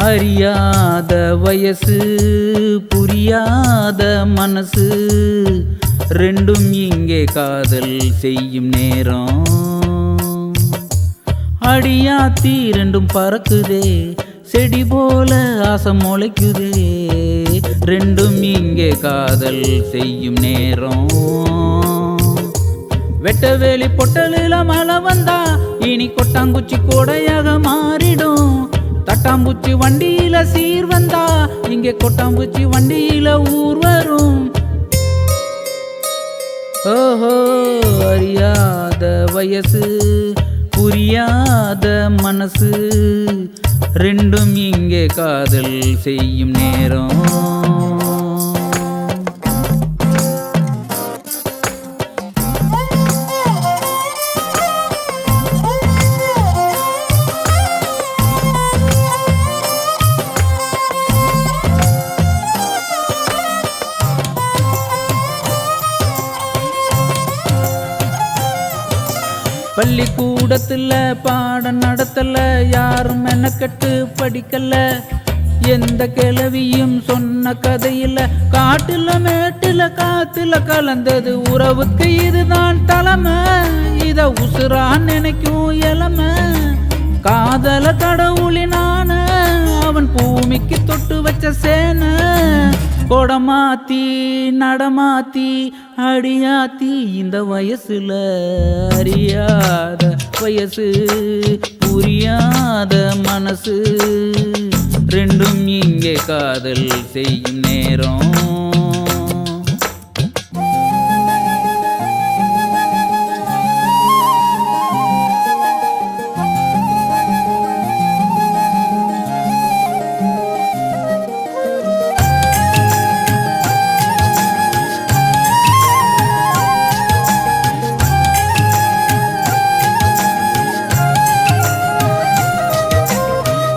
அறியாத வயசு புரியாத மனசு ரெண்டும் இங்கே காதல் செய்யும் நேரம். அடியாத்தி ரெண்டும் பறக்குதே செடி போல ஆசை முளைக்குதே ரெண்டும் இங்கே காதல் செய்யும் நேரம். வெட்டவேலி பொட்டலில மழை வந்தா இனி கொட்டாங்குச்சி கோடையாக மாறிடும். தட்டாம்பூச்சி வண்டியில சீர் வந்தா இங்கே கொட்டாம்பூச்சி வண்டியில ஊர் வரும். ஓஹோ அறியாத வயசு புரியாத மனசு ரெண்டும் இங்கே காதல் செய்யும் நேரம். பள்ளிக்கூடத்துல பாடம் நடத்தல யாரும் மெனக்கட்டு படிக்கல. எந்த கிழவியும் சொன்ன கதையில காட்டுல மேட்டுல காத்துல கலந்தது உறவுக்கு இதுதான் தலைமை. இத உசுரா நினைக்கும் இளமை காதல கடவுளினான அவன் பூமிக்கு தொட்டு வச்ச சேன. கொடமாத்தி நடமாத்தி அடியாத்தி இந்த வயசுல அறியாத வயசு புரியாத மனசு ரெண்டும் இங்கே காதல் செய்யும் நேரம்.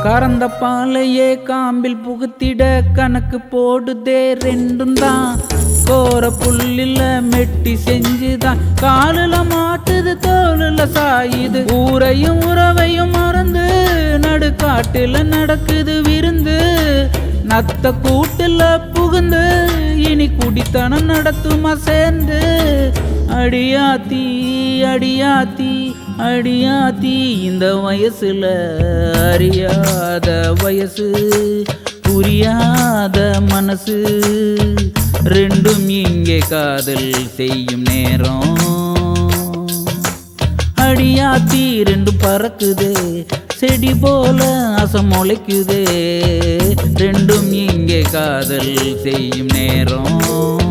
கறந்த பாலையே காம்பில் புகுத்திட கணக்கு போடுதே ரெண்டும் தான். கோர புல்லில மெட்டி செஞ்சுதான் காலில மாட்டுது தோலுல சாயுது. ஊரையும் உறவையும் மறந்து நடுக்காட்டுல நடக்குது விருந்து. நத்த கூட்டுல புகுந்து இனி குடித்தனம் நடத்துமா சேர்ந்து. அடியாத்தி அடியாத்தி அடியாத்தி இந்த வயசுல அறியாத வயசு புரியாத மனசு ரெண்டும் இங்கே காதல் செய்யும் நேரம். அடியாத்தி ரெண்டும் பறக்குதே செடி போல ஆசை முளைக்குதே ரெண்டும் இங்கே காதல் செய்யும் நேரம்.